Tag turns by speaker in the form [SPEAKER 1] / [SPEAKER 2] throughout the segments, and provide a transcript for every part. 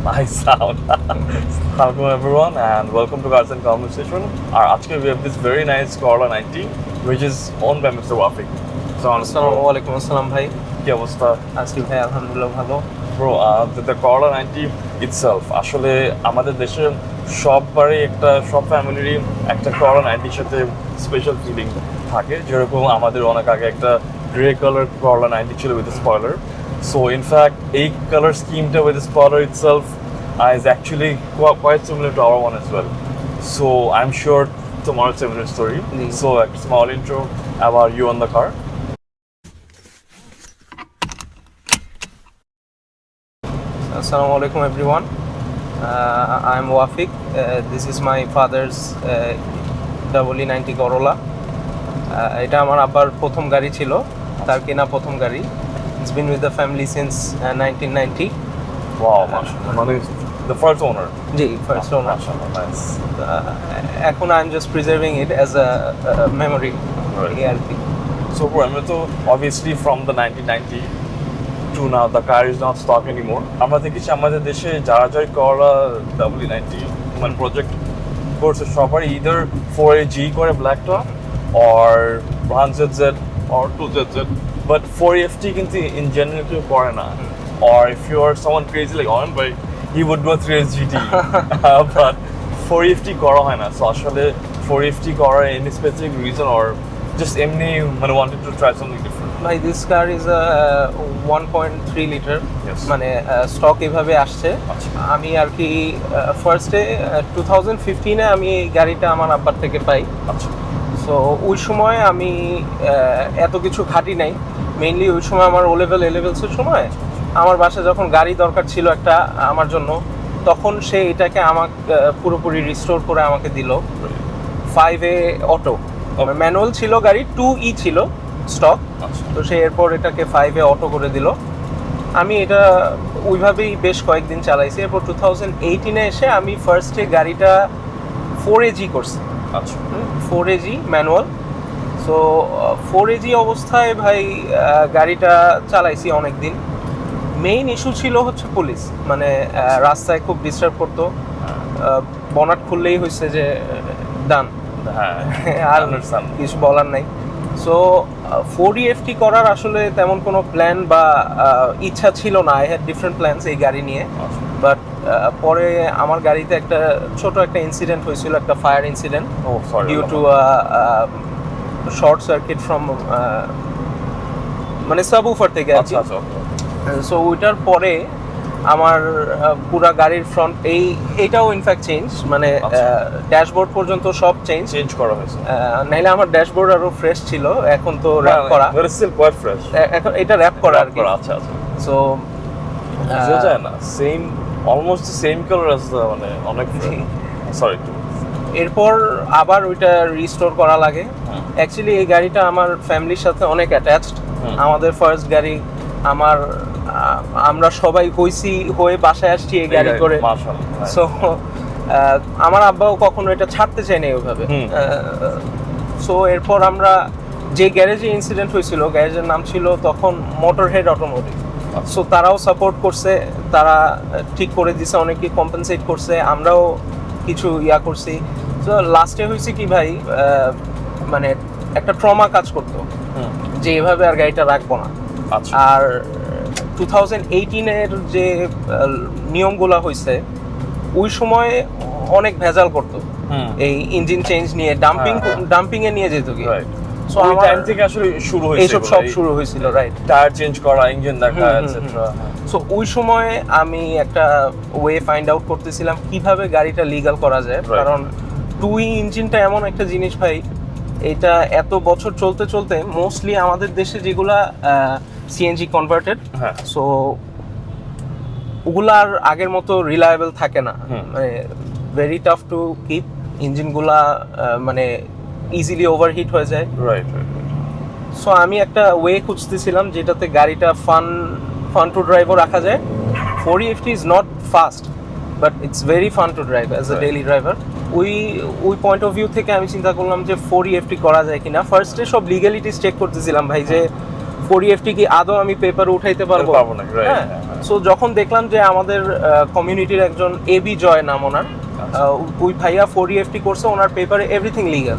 [SPEAKER 1] Nice sound. Welcome everyone and welcome to Cars and Conversation. Our today we have this very nice Corolla 90 which is owned by Mr. Wafiq. So
[SPEAKER 2] আসসালামু আলাইকুম আসসালাম ভাই
[SPEAKER 1] কি অবস্থা?
[SPEAKER 2] আছি ভাই আলহামদুলিল্লাহ ভালো
[SPEAKER 1] Bro, the Corolla 90 itself আসলে আমাদের দেশে সববারই সব ফ্যামিলিরই একটা Corolla 90 এর সাথে স্পেশাল ফিলিং থাকে, যেরকম আমাদের অনেক আগে একটা গ্রে কালার Corolla 90 ছিল with a spoiler. So in fact এই color scheme with the spoiler itself is actually quite similar to our one as well. So I'm sure tomorrow's a similar story. So a small intro about you on the car.
[SPEAKER 2] Assalamu alaikum everyone. I am Wafiq. This is my father's EE90 Corolla. এটা আমার আব্বার প্রথম গাড়ি ছিল, তার কেনা প্রথম গাড়ি। It's been with the family since 1990.
[SPEAKER 1] Wow, mashallah. The first owner.
[SPEAKER 2] G, first owner.
[SPEAKER 1] Mashallah, nice.
[SPEAKER 2] এখন I am just preserving it as a memory.
[SPEAKER 1] Right.
[SPEAKER 2] আর কি।
[SPEAKER 1] So bro, obviously from the 1990 to now the car is not stock anymore. আমরা দেখেছি আমাদের দেশে যারা Corolla EE90 মানে project করছে সবারই either 4AG করে black top or 1ZZ or 2ZZ, but 4FT কিন্তু in general কেউ করে না. Or if you are someone crazy like Owen Bhai, he would do a 3S GT. But 4FT করা হয় না. So আসলে 4FT করার any specific reason or just এমনি মানে wanted to try something different?
[SPEAKER 2] ভাই this car is a 1.3 litre,
[SPEAKER 1] Yes.
[SPEAKER 2] মানে stock এভাবে আসছে।
[SPEAKER 1] আচ্ছা।
[SPEAKER 2] আমি আর কি ফার্স্টে 2015-এ আমি এই গাড়িটা আমার আব্বার থেকে পাই।
[SPEAKER 1] আচ্ছা।
[SPEAKER 2] সো ওই সময় আমি এত কিছু ঘাটি নাই, মেইনলি ওই সময় আমার ও লেভেল এলেভেলসের সময় আমার বাসায় যখন গাড়ি দরকার ছিল একটা আমার জন্য, তখন সে এটাকে আমাকে পুরোপুরি রিস্টোর করে আমাকে দিল 5A অটো। ম্যানুয়াল ছিল গাড়ি, 2E ছিল স্টক, তো সে এরপর এটাকে 5A অটো করে দিল। আমি এটা ওইভাবেই বেশ কয়েকদিন চালাইছি। এরপর 2018-এ এসে আমি ফার্স্টে গাড়িটা 4AG করছি।
[SPEAKER 1] আচ্ছা।
[SPEAKER 2] 4AG manual. সো 4AG অবস্থায় ভাই গাড়িটা চালাইছি অনেক দিন। মেইন ইস্যু ছিল হচ্ছে পুলিশ, মানে রাস্তায় খুব ডিস্টার্ব করতো। বনাট খুললেই হয়েছে যে ডান, আর কিছু বলার নাই। সো 4EFT করার আসলে তেমন কোনো প্ল্যান বা ইচ্ছা ছিল না। আই হ্যাড ডিফারেন্ট প্ল্যানস এই গাড়ি নিয়ে, বাট পরে আমার গাড়িতে ছোট একটা ইনসিডেন্ট হয়েছিল, একটা fire incident due to short circuit from মানে সাবউফার থেকে।
[SPEAKER 1] আচ্ছা আচ্ছা।
[SPEAKER 2] সো ওইটার পরে আমার পুরা গাড়ির ফ্রন্ট এইটাও ইনফ্যাক্ট চেঞ্জ, মানে ড্যাশবোর্ড পর্যন্ত সব চেঞ্জ
[SPEAKER 1] করা হয়েছে।
[SPEAKER 2] নাইলে আমার ড্যাশবোর্ড আরো ফ্রেশ ছিল, এখন তো র‍্যাপ করা। এখন এটা র‍্যাপ করা আর কি।
[SPEAKER 1] আচ্ছা আচ্ছা।
[SPEAKER 2] সো
[SPEAKER 1] বোঝা যায় না, same almost same colour as মানে অনেক সরি।
[SPEAKER 2] এরপর আবার ওইটা রিস্টোর করা লাগে। অ্যাকচুয়ালি এই গাড়িটা আমার ফ্যামিলির সাথে অনেক অ্যাটাচড। আমাদের ফার্স্ট গাড়ি, আমরা সবাই হয়ে বাসায় আসছি এই গাড়ি করে। সো আমার আব্বাও কখনো এটা ছাড়তে চায়নি ওইভাবে। সো এরপর আমরা যে গ্যারেজে ইনসিডেন্ট হয়েছিল, গ্যারেজের নাম ছিল তখন মোটরহেড অটোমোটিভ। সো তারাও সাপোর্ট করছে, তারা ঠিক করে দিছে, অনেকে কম্পেনসেট করছে, আমরাও কিছু করছি। সো লাস্টে হয়েছে কি ভাই, মানে একটা ট্রমা কাজ করতো যে এভাবে আর গাড়িটা রাখবো না। আর 2018-এর যে নিয়মগুলো হয়েছে ওই সময় অনেক ভেজাল করতো এই ইঞ্জিন চেঞ্জ নিয়ে, ডাম্পিং এ নিয়ে যেত কি। সো
[SPEAKER 1] ওই টাইম থেকে আসলে শুরু হয়েছে,
[SPEAKER 2] এইসব সব শুরু হয়েছিল, রাইট।
[SPEAKER 1] টায়ার চেঞ্জ করা, ইঞ্জিন দেখা এটসেট্রা।
[SPEAKER 2] সো ওই সময় আমি একটা ওয়ে ফাইন্ড আউট করতেছিলাম কিভাবে গাড়িটা লিগ্যাল করা যায়, কারণ 2E ইঞ্জিনটা এমন একটা জিনিস ভাই, এটা এত বছর চলতে চলতে মোস্টলি আমাদের দেশে যেগুলা সিএনজি কনভার্টেড, সো ওগুলা আর আগের মতো রিলায়েবল থাকে না, মানে ভেরি টাফ টু কিপ। ইঞ্জিনগুলা মানে ইজিলি ওভারহিট হয়ে যায়।
[SPEAKER 1] রাইট।
[SPEAKER 2] সো আমি একটা ওয়ে খুঁজতেছিলাম যেটাতে গাড়িটা ফান টু ড্রাইভও রাখা যায়। 4EFT is not fast, but it's very fun to drive as a daily driver. ওই পয়েন্ট অফ ভিউ থেকে আমি চিন্তা করলাম যে 4EFT করা যায় কিনা। ফার্স্টে সব লিগ্যালিটিস চেক করতেছিলাম ভাই, যে 4EFT কি আদৌ আমি পেপারে উঠাইতে পারবো
[SPEAKER 1] না, right,
[SPEAKER 2] হ্যাঁ সো যখন দেখলাম যে আমাদের কমিউনিটির একজন এবি জয় নাম ওনার ওই ভাইয়া 4EFT করছে, ওনার পেপারে এভরিথিং লিগ্যাল,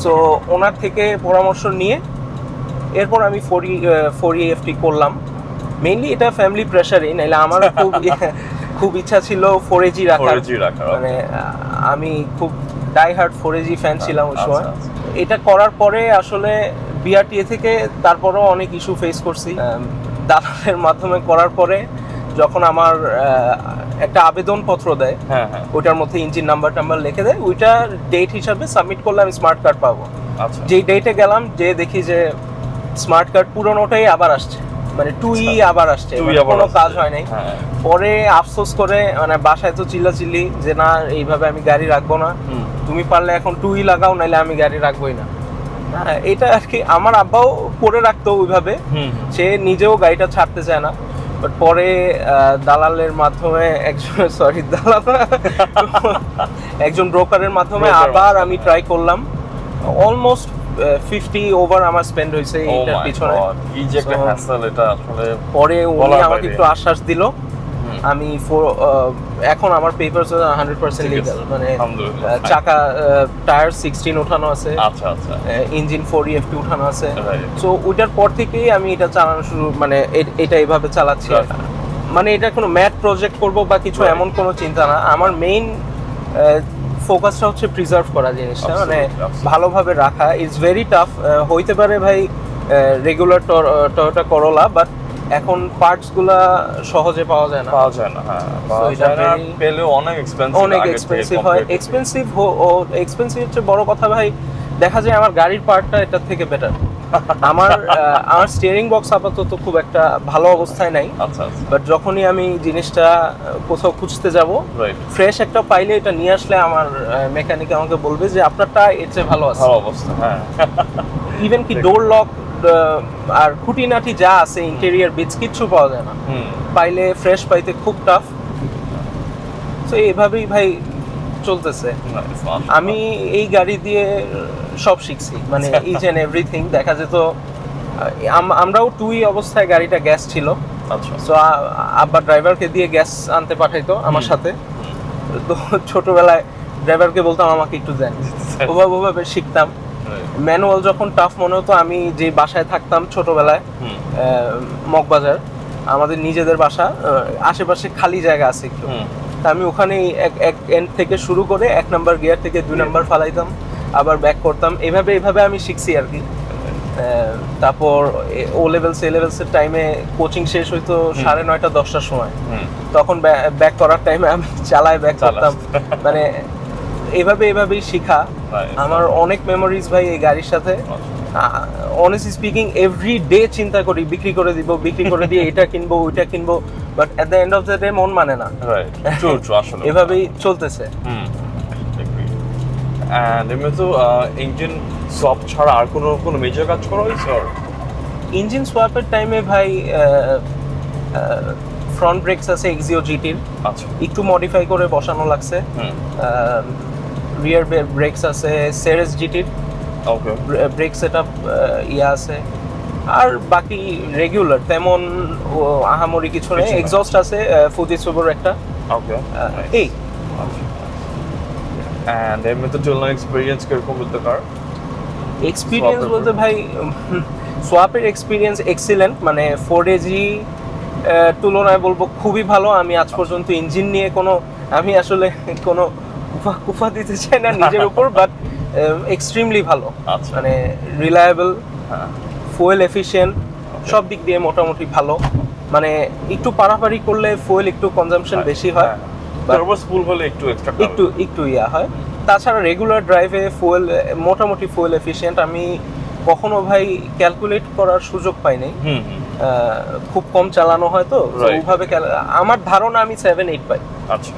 [SPEAKER 2] সো ওনার থেকে পরামর্শ নিয়ে এরপর আমি 4EFT করলাম। মেইনলি এটা ফ্যামিলি প্রেশারই, নাইলে আমার খুব ইচ্ছা ছিল 4AG রাখার, মানে আমি খুব ডাই হার্ড 4AG ফ্যান ছিলাম ওই সময়। এটা করার পরে আসলে বিআরটিএ থেকে তারপরও অনেক ইস্যু ফেস করছি দালালের মাধ্যমে। করার পরে যখন আমার একটা আবেদনপত্র দেয়, ওইটার মধ্যে ইঞ্জিন নাম্বার লিখে দেয়, ওইটা ডেট হিসাবে সাবমিট করলে আমি স্মার্ট কার্ড পাবো। যেই ডেটে গেলাম যে দেখি যে স্মার্ট কার্ড পুরোনোটাই আবার আসছে, মানে 2E আবার আসছে, কোনো কাজ হয় নাই। পরে আফসোস করে মানে বাসায় তো চিল্লাচিল্লি যে না এইভাবে আমি গাড়ি রাখবো না, তুমি পারলে এখন 2E লাগাও, নাইলে আমি গাড়ি রাখবোই না। এটা আর কি আমার আব্বাও করে রাখতো ওইভাবে, সে নিজেও গাড়িটা ছাড়তে চায় না। বাট পরে দালালের মাধ্যমে একজন ব্রোকারের মাধ্যমে আবার আমি ট্রাই করলাম। অলমোস্ট 50 ওভার আমার স্পেন্ড হয়েছে এইটার পিছনে। পরে উনি আমাকে একটু আশ্বাস দিল, আমি এখন আমার পেপারস 100% লিগ্যাল, মানে চাকা টায়ার 16 ওঠানো আছে, ইঞ্জিন 4EFT উঠানো আছে। সো ওইটার পর থেকেই আমি এটা চালানো শুরু, মানে এটা এইভাবে চালাচ্ছি। মানে এটা কোনো ম্যাড প্রজেক্ট করব বা কিছু এমন কোনো চিন্তা না, আমার মেইন ফোকাসটা হচ্ছে প্রিজার্ভ করা জিনিসটা, মানে ভালোভাবে রাখা। It's very tough. হইতে পারে ভাই রেগুলার টয়োটা করোলা, বাট এখন পার্টস গুলা সহজে পাওয়া যায় না।
[SPEAKER 1] পেলেও অনেক এক্সপেন্সিভ
[SPEAKER 2] হয়। এক্সপেন্সিভ হচ্ছে বড় কথা ভাই। দেখা যায় আমার গাড়ির পার্টটা এটার থেকে বেটার। আমার স্টিয়ারিং বক্স আপাতত খুব একটা ভালো অবস্থায় নাই, বাট যখনই আমি জিনিসটা কোথাও খুঁজতে যাব, ফ্রেশ একটা পাইলে এটা নিয়ে আসলে আমার মেকানিক আমাকে বলবে যে আপনারটা এর চেয়ে ভালো আছে। ইভেন কি ডোর লক আর খুঁটিনাটি যা আছে, ইন্টেরিয়র বিটস কিচ্ছু পাওয়া যায় না, পাইলে ফ্রেশ পাইতে খুব টাফ। তো এইভাবেই ভাই চলতেছে। আমি এই গাড়ি দিয়ে সব শিখছি, মানে ইচ এন্ড এভরিথিং। দেখা যেত আমরাও 2E অবস্থায় গাড়িটা গ্যাস ছিল, সো আব্বা ড্রাইভারকে দিয়ে গ্যাস আনতে পাঠাইতো আমার সাথে। তো ছোটবেলায় ড্রাইভারকে বলতাম আমাকে একটু দেন, ওভাবে শিখতাম। ম্যানুয়াল যখন টাফ মনে হতো, আমি যে বাসায় থাকতাম ছোটবেলায়, মগবাজার, আমাদের নিজেদের বাসা, আশেপাশে খালি জায়গা আছে একটু, আমি ওখানেই এক এন্ড থেকে শুরু করে 1 নাম্বার গিয়ার থেকে 2 নাম্বার ফালাইতাম, আবার ব্যাক করতাম। এভাবে আমি শিখছি আর কি। তারপর ও লেভেলস এ লেভেলসের টাইমে কোচিং শেষ হইতো 9:30 10টার সময়, তখন ব্যাক করার টাইমে আমি চালায় ব্যাক করতাম। মানে এভাবেই শিখা। আমার অনেক মেমোরিজ ভাই এই গাড়ির সাথে। অনেস্টলি স্পিকিং এভরি ডে চিন্তা করি বিক্রি করে দিয়ে এটা কিনবো ওইটা কিনবো, but at the end of the day মন মানে না।
[SPEAKER 1] আসলে
[SPEAKER 2] এভাবেই চলতেছে।
[SPEAKER 1] এন্ড এমনি তো ইঞ্জিন সোয়াপ ছাড়া আর কোনো মেজর কাজ করা হয়েছে?
[SPEAKER 2] ইঞ্জিন সোয়াপের টাইমে ভাই ফ্রন্ট ব্রেকস আছে এক্সিও জিটির, একটু মডিফাই করে বসানো লাগছে। রিয়ার ব্রেকস আছে সেরেস জিটির, ব্রেক সেটআপ আছে। আর বাকি রেগুলার তেমন আহামরি কিছু নেই। এক্সস্ট আছে ফুজিসুবুর একটা। এই
[SPEAKER 1] এন্ড এমনি তো চলনা এক্সপেরিয়েন্স কিরকম with the car?
[SPEAKER 2] এক্সপেরিয়েন্স বলতে ভাই সোয়াপের এক্সপেরিয়েন্স এক্সিলেন্ট, মানে 4AG তুলনায় বলবো খুবই ভালো। আমি আজ পর্যন্ত ইঞ্জিন নিয়ে আমি আসলে কোনো কুফা দিতে চাই না নিজের উপর, বাট এক্সট্রিমলি ভালো, মানে রিলায়েবল, ফুয়েল এফিশিয়েন্ট, সব দিক দিয়ে মোটামুটি ভালো। মানে একটু পারাপারি করলে ফুয়েল একটু কনজাম্পশন বেশি হয়,
[SPEAKER 1] ফুল হলে
[SPEAKER 2] একটু ইয়া হয়। তাছাড়া রেগুলার ড্রাইভে ফুয়েল মোটামুটি ফুয়েল এফিশিয়েন্ট। আমি কখনো ভাই ক্যালকুলেট করার সুযোগ পাইনি, খুব কম চালানো হয় তো ওইভাবে। আমার ধারণা আমি 7-8 পাই।
[SPEAKER 1] আচ্ছা,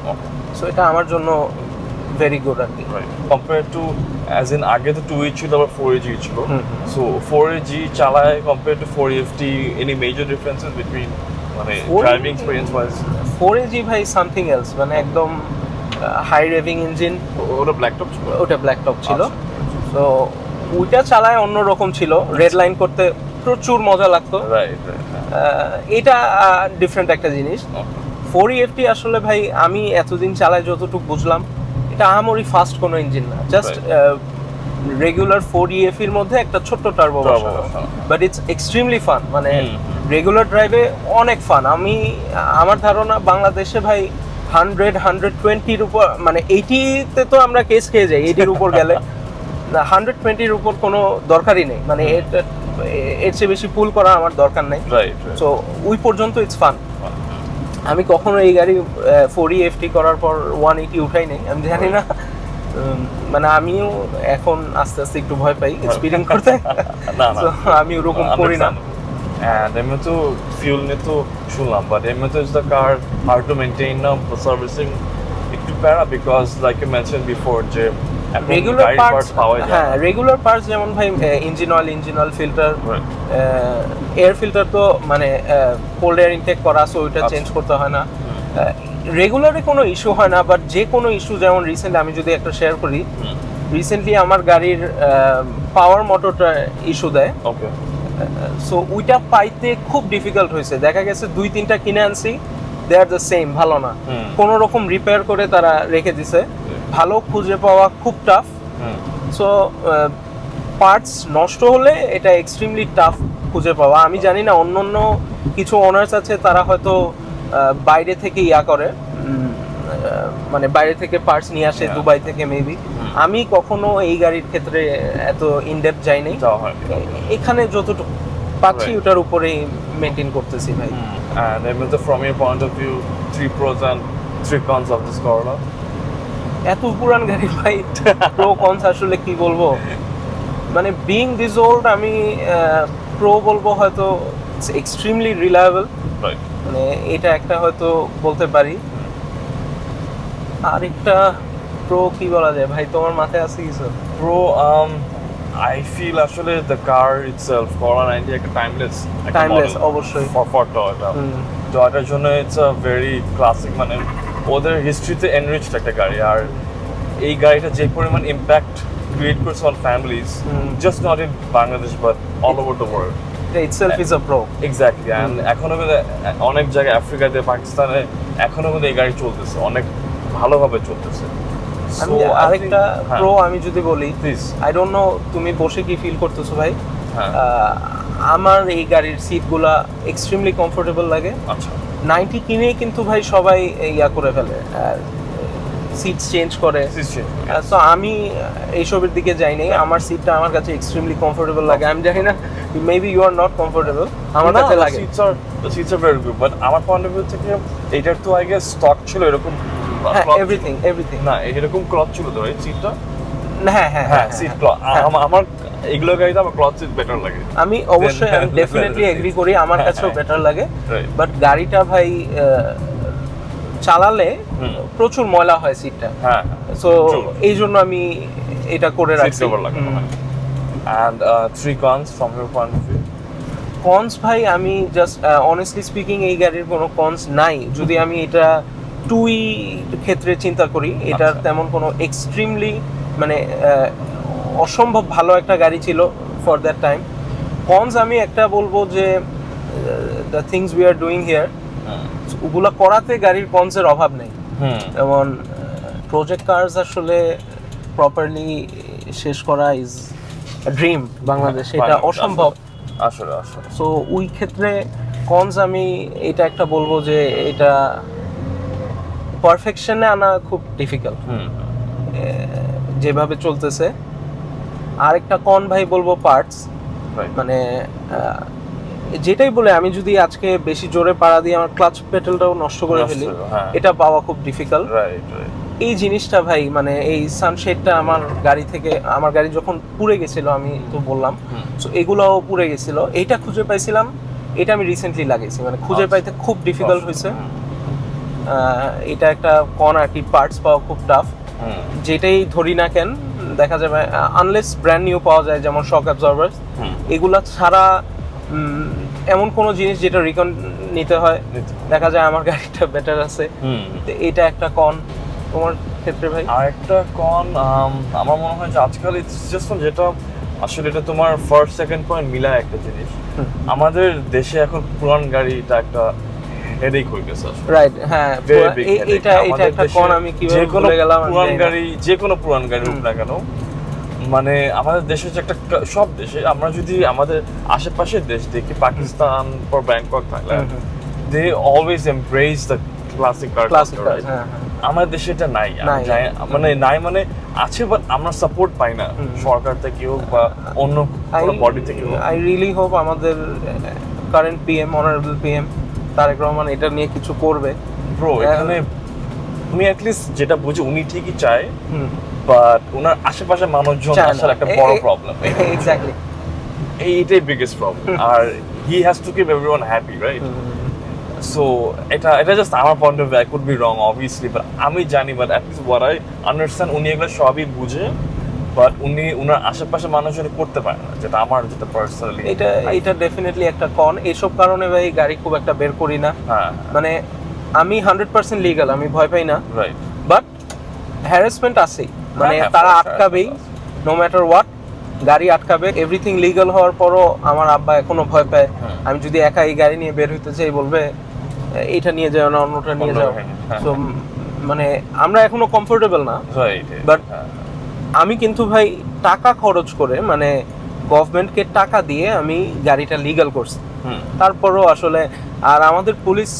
[SPEAKER 2] সো এটা আমার জন্য ভেরি গুড আর কি।
[SPEAKER 1] কম্পেয়ার টু অ্যাজ ইন আগে তো 2E ছিল, আবার 4AG ছিল। সো 4AG চালায় compare to 4EFT, any major differences between, মানে ড্রাইভিং এক্সপেরিয়েন্স ওয়াইজ?
[SPEAKER 2] 4AG ভাই সামথিং এলস, মানে একদম হাই রেভিং ইঞ্জিন।
[SPEAKER 1] ওটা ব্ল্যাক টপ ছিল?
[SPEAKER 2] ওটা ব্ল্যাক টপ ছিল। তো ওইটা চালায় অন্যরকম ছিল। রেড লাইন করতে প্রচুর মজা লাগতো।
[SPEAKER 1] রাইট।
[SPEAKER 2] এটা ডিফারেন্ট একটা জিনিস। 4EFT আসলে ভাই আমি এতদিন চালাই যতটুকু বুঝলাম, এটা আহামরি ফাস্ট কোনো ইঞ্জিন না, জাস্ট রেগুলার 4EF এর মধ্যে একটা ছোট্ট টার্বো বসানো, বাট ইটস এক্সট্রিমলি ফান। মানে রেগুলার ড্রাইভে অনেক ফান। আমার ধারণা বাংলাদেশে ভাই 100-120-র উপর, মানে 80-তে তো আমরা কেস খেয়ে যাই, 80-র উপর গেলে 120-র উপর কোনো দরকারই নেই। মানে এর চেয়ে বেশি পুল করা আমার দরকার নেই। সো ওই পর্যন্ত ইটস ফান। আমি কখনো এই গাড়ি 4EFT করার পর 180 উঠাই নেই, আমি জানি না। মানে আমিও এখন আস্তে আস্তে একটু ভয় পাই স্পিডিং করতে, আমি ওরকম করি না।
[SPEAKER 1] And এমনি তো fuel নিয়ে তো শুনলাম, but এমনি তো is the car hard to maintain now, the servicing একটু প্যারা, because like you mentioned before যে
[SPEAKER 2] রেগুলার পার্টস পাওয়া যায়। হ্যাঁ, রেগুলার পার্টস যেমন ভাই engine oil filter, air filter তো মানে কোল্ড এয়ার ইনটেক করা, সো ওইটা চেঞ্জ করতে হয় না। রেগুলারে কোনো ইস্যু হয় না, বাট যে কোনো ইস্যু, যেমন রিসেন্টলি আমি যদি একটা শেয়ার করি, রিসেন্টলি আমার গাড়ির পাওয়ার মোটরটা ইস্যু দেয়।
[SPEAKER 1] ওকে।
[SPEAKER 2] সো ওইটা পাইতে খুব ডিফিকাল্ট হয়েছে। দেখা গেছে 2-3টা কিনে আনছি, দে আর দ্য সেম, ভালো না, কোনো রকম রিপেয়ার করে তারা রেখে দিছে। ভালো খুঁজে পাওয়া খুব টাফ। সো পার্টস নষ্ট হলে এটা এক্সট্রিমলি টাফ খুঁজে পাওয়া। আমি জানি না, অন্য কিছু ওনার্স আছে তারা হয়তো বাইরে থেকে করে, মানে বাইরে থেকে পার্টস নিয়ে আসে, দুবাই থেকে মেবি। আমি কখনো এই গাড়ির ক্ষেত্রে এত ইনডেপথ যাই নাই। এখানে যতটুকু পাচ্ছি ওটার উপরেই মেনটেন করতেছি ভাই।
[SPEAKER 1] And then from your point of view, 3 pros and 3 cons of this Corolla?
[SPEAKER 2] এত পুরান গাড়ি ভাই, প্রো কনস আসলে কি বলবো। মানে বিং দিস ওল্ড, আমি প্রো বলবো হয়তো এক্সট্রিমলি রিলায়েবল, মানে এটা একটা হয়তো বলতে পারি। আরেকটা প্রো কি বলা যায় ভাই, তোমার মাথায় আছে কিছু?
[SPEAKER 1] প্রো I feel আসলে the car itself, Corolla 90 একটা timeless
[SPEAKER 2] অবশ্যই
[SPEAKER 1] for Toyota। Toyotaর জন্য it's a very classic, মানে ওদের হিস্ট্রিতে enriched একটা গাড়ি। আর এই গাড়িটা যে পরিমাণ ইম্প্যাক্ট ক্রিয়েট করছে on families, just not in Bangladesh but all over the world,
[SPEAKER 2] itself is a pro.
[SPEAKER 1] Exactly. And এখনো কিন্তু অনেক জায়গায়, আফ্রিকাতে, পাকিস্তানে এখনো কিন্তু এই গাড়ি চলতেছে, অনেক ভালোভাবে চলতেছে।
[SPEAKER 2] আমি আরেকটা প্রো আমি যদি বলি, আই ডোন্ট নো তুমি বসে কি ফিল করতেছো ভাই। আমার এই গাড়ির সিটগুলা এক্সট্রিমলি কমফোর্টেবল লাগে।
[SPEAKER 1] আচ্ছা।
[SPEAKER 2] 90 কিনেই কিন্তু ভাই সবাই করে ফেলে, সিট চেঞ্জ করে। সো আমি এইসবের দিকে যাই নাই, আমার সিটটা আমার কাছে এক্সট্রিমলি কমফোর্টেবল লাগে। আমি জানি না, maybe you are not comfortable, আমার কাছে লাগে।
[SPEAKER 1] Seats are very good, but আমার পয়েন্ট অফ ভিউ থেকে এটার তো আই গেস স্টক ছিল এরকম,
[SPEAKER 2] এভরিথিং
[SPEAKER 1] না এরকম ক্লথ ছিল তো এই সিটটা।
[SPEAKER 2] হ্যাঁ
[SPEAKER 1] সিট ক্লথ আমার এগুলো গাড়িতে আমার ক্লথ সিট বেটার লাগে।
[SPEAKER 2] আমি অবশ্যই ডেফিনেটলি এগ্রি করি, আমার কাছেও বেটার লাগে। বাট গাড়িটা ভাই চালালে প্রচুর ময়লা হয় সিটটা, সো এই জন্য আমি এটা করে রাখছি।
[SPEAKER 1] And 3 cons from your point of view?
[SPEAKER 2] Cons ভাই, আমি জাস্ট অনেস্টলি স্পিকিং এই গাড়ির কোনো কনস নাই। যদি আমি এটা টুই ক্ষেত্রে চিন্তা করি, এটার তেমন কোনো এক্সট্রিমলি মানে অসম্ভব ভালো একটা গাড়ি ছিল ফর দ্যাট টাইম। কনস আমি একটা বলবো যে the things we are doing here, ওগুলো করাতে গাড়ির কনসের অভাব নেই। যেমন প্রজেক্ট কার্স আসলে প্রপারলি শেষ করা ইজ ড্রিম বাংলাদেশ, এটা অসম্ভব
[SPEAKER 1] আসলে।
[SPEAKER 2] সো ওই ক্ষেত্রে কনস আমি এটা একটা বলবো যে এটা পারফেকশনে আনা খুব ডিফিকাল্ট যেভাবে চলতেছে। আরেকটা কন ভাই বলবো পার্টস, মানে যেটাই বলে, আমি যদি আজকে বেশি জোরে পাড়া দিয়ে আমার ক্লাচ পেডালটাও নষ্ট করে ফেলি, এটা পাওয়া খুব ডিফিকাল্ট। এই জিনিসটা ভাই, মানে এই সানশেডটা আমার গাড়ি যখন পুড়ে গেছিল, আমি তো বললাম, সো এগুলোও পুড়ে গেছিল। এইটা খুঁজে পাইছিলাম, এটা আমি রিসেন্টলি লাগাইছি, মানে খুঁজে পাইতে খুব ডিফিকাল্ট হয়েছে। এটা একটা কন আর কি, পার্টস পাওয়া খুব টাফ। যেটাই ধরি না কেন, দেখা যাবে আনলেস ব্র্যান্ড নিউ পাওয়া যায়, যেমন শক অ্যাবজর্ভার্স, এগুলা ছাড়া এমন কোনো জিনিস যেটা রিকন নিতে হয়, দেখা যায় আমার গাড়িটা বেটার আছে। এটা একটা কন। তোমার ক্ষেত্রে ভাই?
[SPEAKER 1] আরেকটা কন আমার মনে হয় যে আজকাল যেটা আসলে এটা তোমার ফার্স্ট সেকেন্ড পয়েন্ট মিলায় একটা জিনিস। আমাদের দেশে এখন পুরান গাড়িটা একটা হেডেক হয়ে গেছে আসলে।
[SPEAKER 2] রাইট, হ্যাঁ, এটা একটা কোন আমি কিভাবে ভুলে গেলাম।
[SPEAKER 1] যে কোনো পুরান গাড়ি হোক না কেন, মানে আমাদের দেশে যে একটা, সব দেশে আমরা যদি আমাদের আশেপাশের দেশ দেখি, পাকিস্তান পর Bangkok, Thailand, they always embrace the classic car. আমাদের দেশে এটা নাই, মানে নাই মানে আছে, বাট আমরা সাপোর্ট পাই না সরকার থেকে হোক বা অন্য কোনো বডি থেকে হোক।
[SPEAKER 2] আই রিয়েলি হোপ আমাদের current PM, honourable PM Tarique Rahman এটা নিয়ে কিছু করবে।
[SPEAKER 1] ব্রো, এখানে উনি অ্যাটলিস্ট যেটা বুঝে উনি ঠিকই চায়, বাট ওনার আশেপাশে মানুষজন আসার একটা বড় প্রবলেম।
[SPEAKER 2] এক্স্যাক্টলি,
[SPEAKER 1] এইটাই বিগেস্ট প্রবলেম। আর he has to keep everyone happy, right? So এটা জাস্ট আমার point of view, I could be wrong obviously, but আমি জানি, but at least what I understand, উনি এগুলো সবই বুঝে, বাট উনি ওনার আশেপাশে মানুষজন করতে পারে না, যেটা পার্সোনালি
[SPEAKER 2] এটা ডেফিনেটলি একটা কন। এইসব কারণে ভাই গাড়ি খুব একটা বের করি না। মানে আমি 100% লিগ্যাল, আমি ভয় পাই না,
[SPEAKER 1] রাইট,
[SPEAKER 2] বাট হ্যারাসমেন্ট আছে, মানে তারা আটকাবেই, নো ম্যাটার হোয়াট, গাড়ি আটকাবে। এভরিথিং লিগ্যাল হওয়ার পরও আমার আব্বা এখনো ভয় পায়। আমি যদি একা এই গাড়ি নিয়ে বের হইতে চাই, বলবে এইটা নিয়ে যাও না, অন্যটা নিয়ে যাও। তো মানে আমরা এখনো কমফোর্টেবল না, বাট আমি কিন্তু ভাই টাকা খরচ করে, মানে গভর্নমেন্টকে টাকা দিয়ে আমি গাড়িটা লিগ্যাল করছি। তারপরও আসলে, আর আমাদের পুলিশ,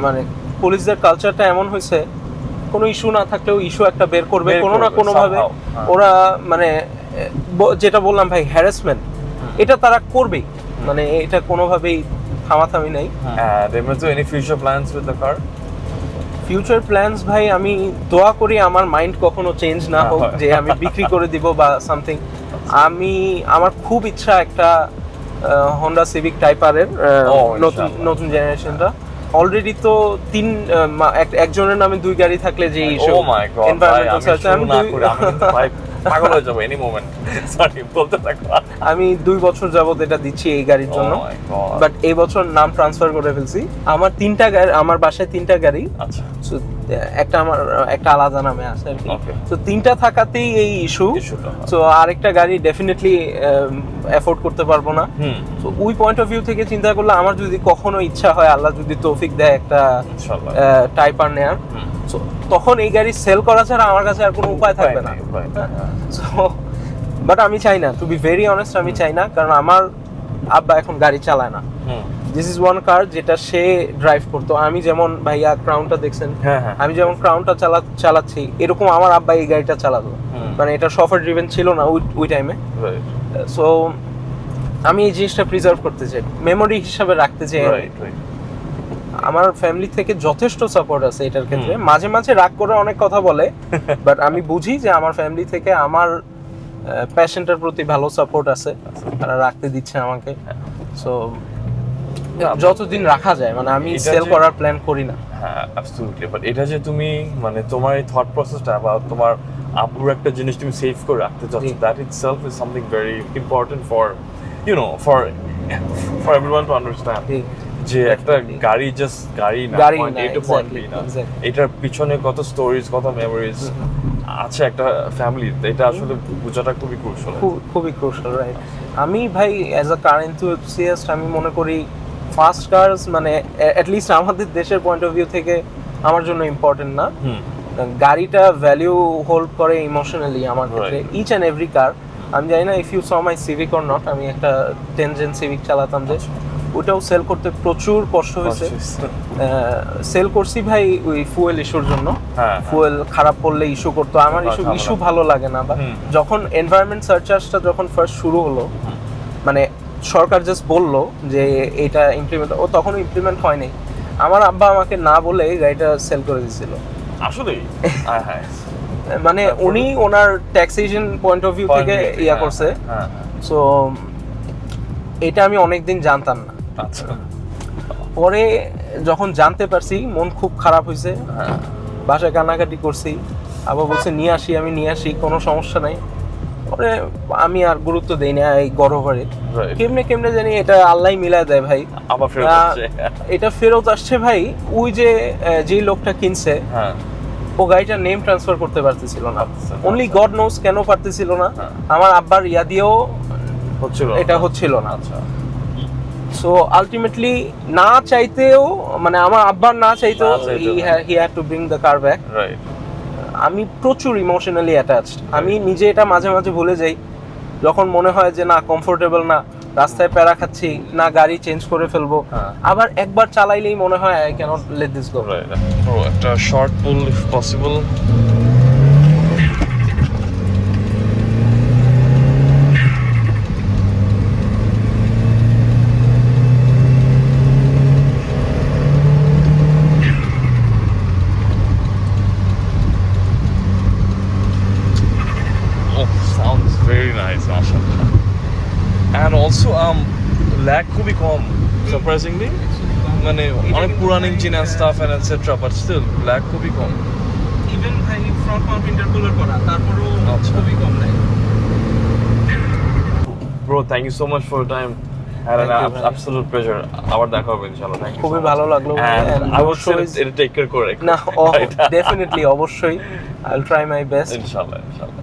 [SPEAKER 2] মানে পুলিশদের কালচারটা এমন হয়েছে, কোনো ইস্যু না থাকলেও ইস্যু একটা বের করবে কোনো না কোনো ভাবে। ওরা মানে যেটা বললাম ভাই, হ্যারাসমেন্ট, এটা তারা করবেই, মানে এটা কোনোভাবেই থামাথামি নাই।
[SPEAKER 1] Any future plans with the car?
[SPEAKER 2] Future plans ভাই, আমি দোয়া করি আমার মাইন্ড কখনো চেঞ্জ না হোক যে আমি বিক্রি করে দিব বা সামথিং। আমার খুব ইচ্ছা একটা হোন্ডা সিভিক টাইপারের নতুন জেনারেশনটা। অলরেডি তো একজনের নামে 2 গাড়ি থাকলে যে ইস্যু, এনভায়রনমেন্টাল সার্চ,
[SPEAKER 1] পাগল হয়ে যাবো এনি মোমেন্ট। সরি, বলতে থাকো।
[SPEAKER 2] আমি 2 বছর যাবত এটা দিচ্ছি এই গাড়ির জন্য, বাট এই বছর নাম ট্রান্সফার করে ফেলছি। আমার 3টা গাড়ি, আমার বাসায় 3টা গাড়ি।
[SPEAKER 1] আচ্ছা,
[SPEAKER 2] একটা আলাদা নামে আছে আর কি। তো 3টা থাকাতেই এই ইস্যু। তো আরেকটা গাড়ি ডেফিনেটলি এফোর্ড করতে পারবো না। তো ওই পয়েন্ট অফ ভিউ থেকে চিন্তা করলে, আমার যদি কখনো ইচ্ছা হয়, আল্লাহ যদি তৌফিক দেয় একটা টাইপার নেয়ার, তখন এই গাড়ি সেল করা ছাড়া আমার কাছে আর কোনো উপায় থাকবে না। বাট আমি চাই না, টু বি ভেরি অনেস্ট, আমি চাই না, কারণ আমার আব্বা এখন গাড়ি চালায় না। দিস ইজ ওয়ান কার যেটা সে ড্রাইভ করতো। আমি যেমন ভাইয়া ক্রাউনটা দেখছেন, আমি যেমন ক্রাউনটা চালাচ্ছি, এরকম আমার আব্বা এই গাড়িটা চালাতো। মানে এটা সফটওয়্যার ড্রিভেন ছিল না ওই টাইমে। সো আমি এই জিনিসটা প্রিজার্ভ করতে চাই, মেমোরি হিসাবে রাখতে চাই। আমার ফ্যামিলি থেকে যথেষ্ট সাপোর্ট আছে এটার ক্ষেত্রে। মাঝে মাঝে রাগ করে অনেক কথা বলে, বাট আমি বুঝি যে আমার ফ্যামিলি থেকে আমার প্যাশনটার প্রতি ভালো সাপোর্ট আছে, তারা রাখতে দিচ্ছে আমাকে। সো যতদিন রাখা যায়, মানে আমি সেল করার প্ল্যান করি না।
[SPEAKER 1] হ্যাঁ, অ্যাবসলিউটলি। বাট এটা যে তুমি, মানে তোমার এই থট প্রসেসটা বা তোমার আপুর একটা জিনিস তুমি সেভ করে রাখতে চাচ্ছ, that itself is something very important for for everyone to understand, যে একটা গাড়ি জাস্ট গাড়ি না, পয়েন্ট এ টু পয়েন্ট বি না, এটার পিছনে কত স্টোরিজ, কত মেমোরিজ আছে একটা ফ্যামিলির। এটা আসলে বোঝাটা খুবই ক্রুশাল,
[SPEAKER 2] খুবই ক্রুশাল, রাইট। আমি ভাই অ্যাজ আ কার এনথুসিয়াস্ট, আমি মনে করি ফাস্ট কার্স, মানে অ্যাটলিস্ট আমাদের দেশের পয়েন্ট অফ ভিউ থেকে আমার জন্য ইম্পর্টেন্ট না। গাড়িটা ভ্যালিউ হোল্ড করে ইমোশনালি আমার ক্ষেত্রে, ইচ অ্যান্ড এভরি কার। আমি জানি না if you saw my Civic or not, আমি একটা 10 জেন সিভিক চালাতাম, যে ওটাও সেল করতে প্রচুর কষ্ট হয়েছে। সেল করছি ভাই ওই ফুয়েল ইস্যুর জন্য। ফুয়েল খারাপ পড়লে ইস্যু করতো, আমার ইস্যু ভালো লাগে না। বা যখন এনভায়রনমেন্ট সার্চার্জটা যখন ফার্স্ট শুরু হলো, মানে সরকার জাস্ট বললো যে এটা ইমপ্লিমেন্ট, ও তখনও ইমপ্লিমেন্ট হয়নি। আমার আব্বা আমাকে না বলে গাড়িটা সেল করে দিয়েছিল আসলে। মানে উনি ওনার ট্যাক্সেশন পয়েন্ট অফ ভিউ থেকে ইয়া করছে। সো এটা আমি অনেকদিন জানতাম না। পরে যখন জানতে পারছি, মন খুব খারাপ হয়েছে, বাসায় কান্নাকাটি করছি। আবার বলছে নিয়ে আসি, আমি নিয়ে আসি, কোনো সমস্যা নাই। পরে আমি আর গুরুত্ব দেই না এই গর্ভরে, কেমনে জানি এটা আল্লাহ মিলায় দেয় ভাই। এটা ফেরত আসছে ভাই। ওই যে লোকটা কিনছে, ও গাড়িটার নেম ট্রান্সফার করতে পারতেছিল না।
[SPEAKER 1] আচ্ছা,
[SPEAKER 2] অনলি গড নোস কেন পারতেছিল না।
[SPEAKER 1] হ্যাঁ।
[SPEAKER 2] আমার আব্বার ইয়া দিয়েও
[SPEAKER 1] হচ্ছিল
[SPEAKER 2] এটা হচ্ছিল না।
[SPEAKER 1] আচ্ছা
[SPEAKER 2] সো আলটিমেটলি না চাইতেও, মানে আমার আব্বার না চাইতেও he had to bring the car back.
[SPEAKER 1] Right.
[SPEAKER 2] আমি প্রচুর ইমোশনালি অ্যাটাচড। আমি নিজে এটা মাঝে মাঝে ভুলে যাই যখন মনে হয় যে না কমফোর্টেবল না, রাস্তায় প্যারা খাচ্ছি, না গাড়ি চেঞ্জ করে ফেলবো,
[SPEAKER 1] হ্যাঁ।
[SPEAKER 2] আবার একবার চালাইলেই মনে হয় I can't let this go.
[SPEAKER 1] Right. Bro একটা short pool if possible. Oh, sounds very nice, mashallah. And also, lag খুবই কম, surprisingly. মানে অনেক পুরান engine and stuff and etc. but still lag খুবই কম.
[SPEAKER 2] ইভেন ভাই ফ্রন্ট মাউন্ট ইন্টারকুলার করা, তারপরেও
[SPEAKER 1] আচ্ছা।
[SPEAKER 2] খুবই কম নাই।
[SPEAKER 1] Bro, thank you so much for your time. Had an
[SPEAKER 2] Thank you, ভাই।
[SPEAKER 1] absolute pleasure. আবার দেখা হবে ইনশাআল্lah. Thank you.
[SPEAKER 2] খুবই
[SPEAKER 1] so much.
[SPEAKER 2] ভালো লাগলো ভাই।
[SPEAKER 1] And
[SPEAKER 2] And
[SPEAKER 1] I would say
[SPEAKER 2] অবশ্যই-
[SPEAKER 1] এটা take care করে।
[SPEAKER 2] না, ডেফিনেটলি অবশ্যই I will try my best.
[SPEAKER 1] ইনশাআল্লাহ ইনশাআল্লাহ.